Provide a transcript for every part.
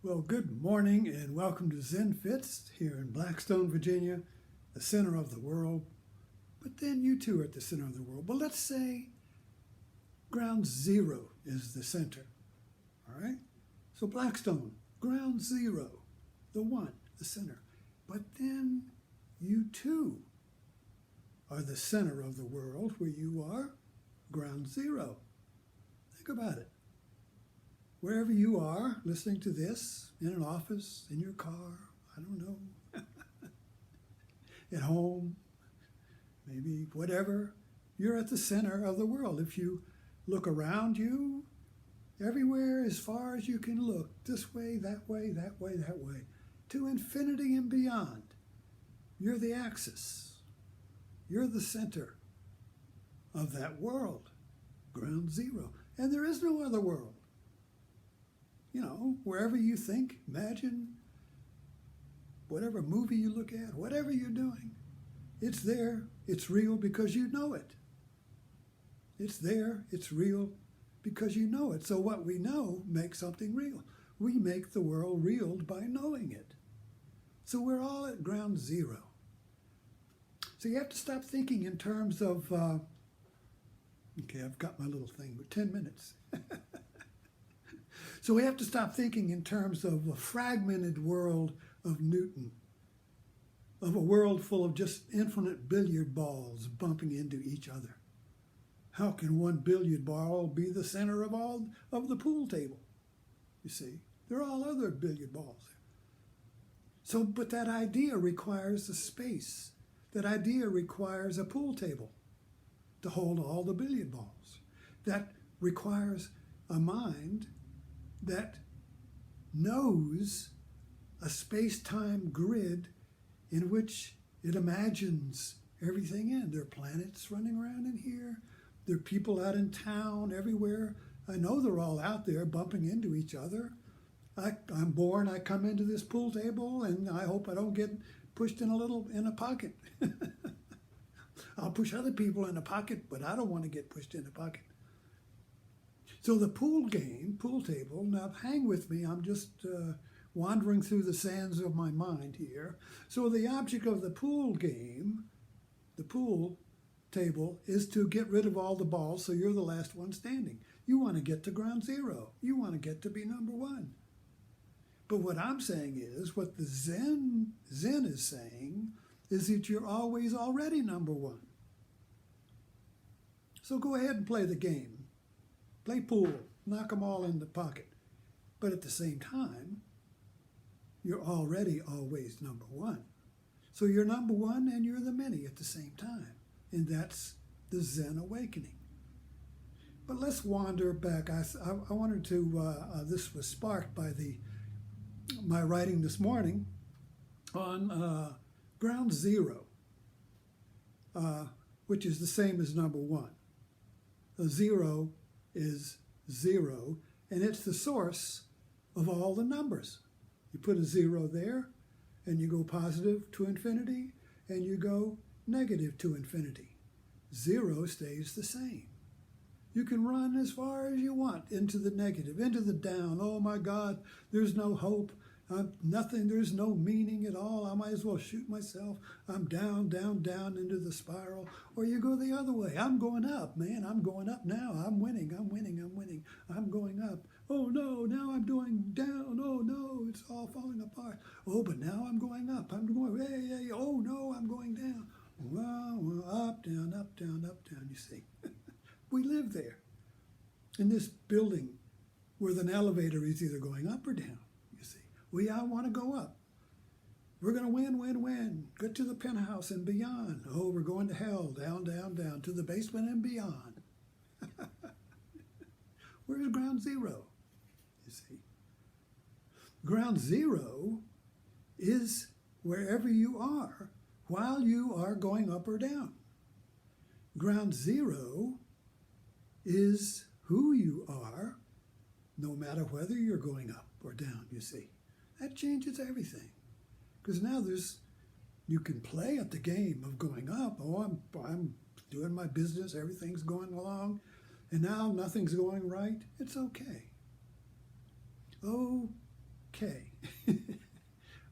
Well, good morning and welcome to Zen Fits here in Blackstone, Virginia, the center of the world. But then you too are at the center of the world. But let's say ground zero is the center. All right? So Blackstone, ground zero, the one, the center. But then you too are the center of the world where you are ground zero. Think about it. Wherever you are listening to this, in an office, in your car, I don't know, at home, maybe whatever, you're at the center of the world. If you look around you, everywhere as far as you can look, this way, that way, that way, that way, to infinity and beyond, you're the axis. You're the center of that world, ground zero. And there is no other world. You know, wherever you think, imagine, whatever movie you look at, whatever you're doing, it's there, it's real because you know it. It's there, it's real because you know it. So what we know makes something real. We make the world real by knowing it. So we're all at ground zero. So you have to stop thinking in terms of, okay, I've got my little thing, but 10 minutes. So we have to stop thinking in terms of a fragmented world of Newton, of a world full of just infinite billiard balls bumping into each other. How can one billiard ball be the center of all of the pool table? You see, there are all other billiard balls there. So, but that idea requires a space. That idea requires a pool table to hold all the billiard balls. That requires a mind that knows a space-time grid in which it imagines everything in. There are planets running around in here. There are people out in town everywhere. I know they're all out there bumping into each other. I'm born, I come into this pool table, and I hope I don't get pushed in a pocket. I'll push other people in a pocket, but I don't want to get pushed in a pocket. So the pool table, now hang with me, I'm just wandering through the sands of my mind here. So the object of the pool game, the pool table, is to get rid of all the balls so you're the last one standing. You want to get to ground zero. You want to get to be number one. But what I'm saying is, what the Zen is saying, is that you're always already number one. So go ahead and play the game. Play pool, knock them all in the pocket. But at the same time, you're already always number one. So you're number one and you're the many at the same time. And that's the Zen awakening. But let's wander back. I wanted to, this was sparked by my writing this morning on ground zero, which is the same as number one. Zero is zero, and it's the source of all the numbers. You put a zero there, and you go positive to infinity, and you go negative to infinity. Zero stays the same. You can run as far as you want into the negative, into the down. Oh my God, there's no hope. Nothing, there's no meaning at all. I might as well shoot myself. I'm down, down, down into the spiral. Or you go the other way. I'm going up, man. I'm going up now. I'm winning, I'm winning, I'm winning. I'm going up. Oh no, now I'm doing down. Oh no, it's all falling apart. Oh, but now I'm going up. I'm going, hey. Oh no, I'm going down. Well, up, down, up, down, up, down, you see. We live there in this building where an elevator is either going up or down. We all want to go up. We're going to win. Get to the penthouse and beyond. Oh, we're going to hell, down, down, down, to the basement and beyond. Where's ground zero? You see, ground zero is wherever you are while you are going up or down. Ground zero is who you are, no matter whether you're going up or down, you see. That changes everything. Because now you can play at the game of going up. Oh, I'm doing my business, everything's going along, and now nothing's going right. It's okay. Oh, K.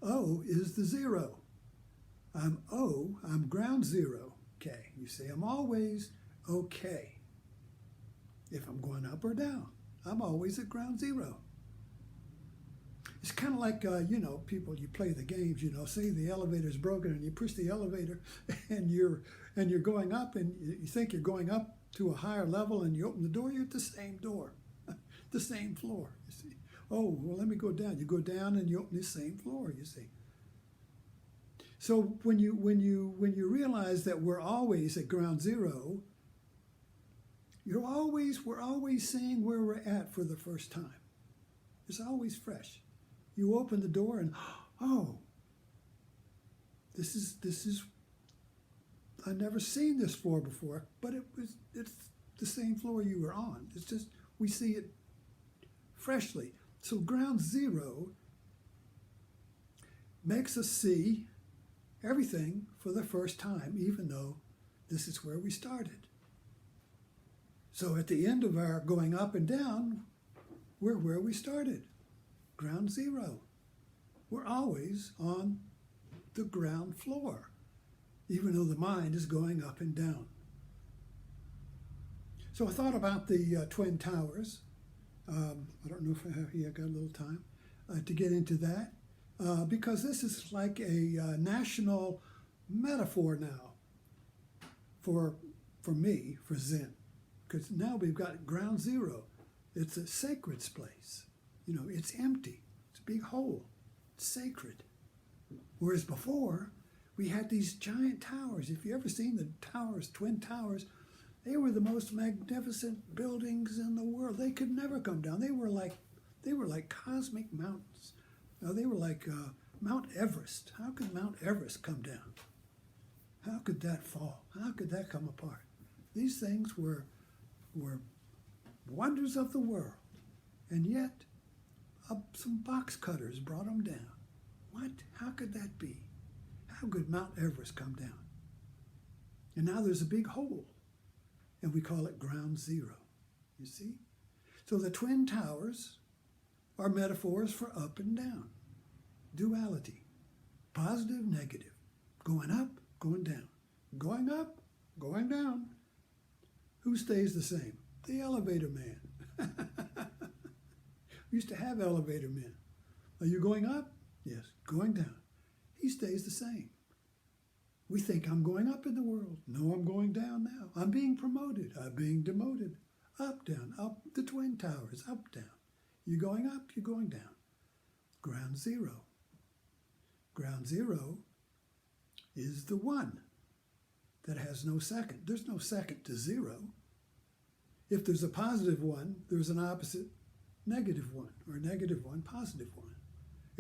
O is the zero. I'm O, I'm ground zero, K. You see, I'm always okay. If I'm going up or down, I'm always at ground zero. It's kind of like, people, you play the games, say the elevator's broken and you push the elevator and you're going up and you think you're going up to a higher level and you open the door, you're at the same door, the same floor, you see. Oh, well, let me go down. You go down and you open the same floor, you see. So when you realize that we're always at ground zero, we're always seeing where we're at for the first time. It's always fresh. You open the door and, oh, this is I've never seen this floor before, but it's the same floor you were on. It's just we see it freshly. So ground zero makes us see everything for the first time, even though this is where we started. So at the end of our going up and down, we're where we started, ground zero. We're always on the ground floor, even though the mind is going up and down. So I thought about the Twin Towers. I don't know if I got a little time to get into that, because this is like a national metaphor now for me, for Zen. Because now we've got ground zero. It's a sacred place. It's empty. It's a big hole. It's sacred. Whereas before, we had these giant towers. If you ever seen the towers, Twin Towers, they were the most magnificent buildings in the world. They could never come down. They were like cosmic mountains. They were like Mount Everest. How could Mount Everest come down? How could that fall? How could that come apart? These things were wonders of the world, and yet some box cutters brought them down. What? How could that be? How could Mount Everest come down? And now there's a big hole, and we call it ground zero. You see? So the Twin Towers are metaphors for up and down, duality, positive, negative, going up, going down, going up, going down. Who stays the same? The elevator man. We used to have elevator men. Are you going up? Yes. Going down. He stays the same. We think I'm going up in the world. No, I'm going down now. I'm being promoted. I'm being demoted. Up, down, up the Twin Towers, up, down. You're going up, you're going down. Ground zero. Ground zero is the one that has no second. There's no second to zero. If there's a positive one, there's an opposite negative one, or negative one, positive one.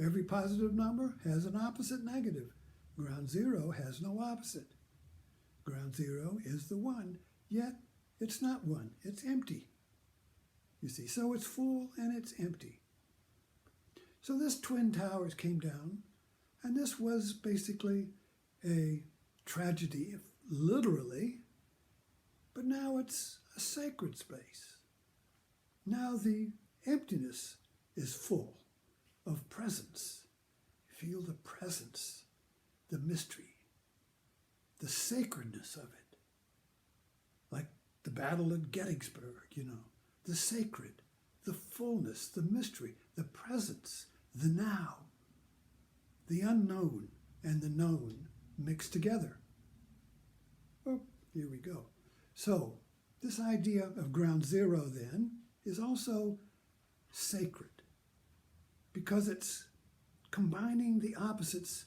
Every positive number has an opposite negative. Ground zero has no opposite. Ground zero is the one, yet it's not one, it's empty. You see, so it's full and it's empty. So this Twin Towers came down, and this was basically a tragedy, literally, but now it's a sacred space. Now the emptiness is full of presence. Feel the presence, the mystery, the sacredness of it. Like the Battle at Gettysburg, the sacred, the fullness, the mystery, the presence, the now, the unknown and the known mixed together. Oh, here we go. So this idea of ground zero then is also sacred because it's combining the opposites.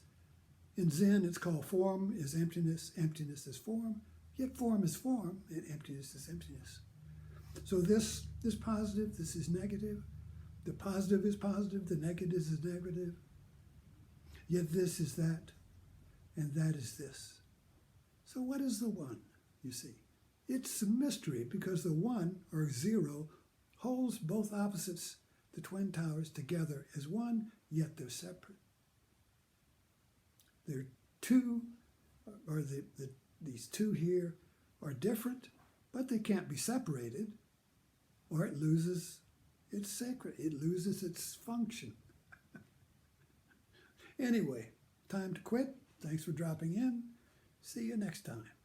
In Zen, it's called form is emptiness, emptiness is form, yet form is form, and emptiness is emptiness. So this is positive, this is negative, the positive is positive, the negative is negative, yet this is that, and that is this. So what is the one, you see? It's a mystery because the one, or zero, holds both opposites, the Twin Towers, together as one, yet they're separate. They're two, or these two here are different, but they can't be separated, or it loses its sacred, it loses its function. Anyway, time to quit. Thanks for dropping in. See you next time.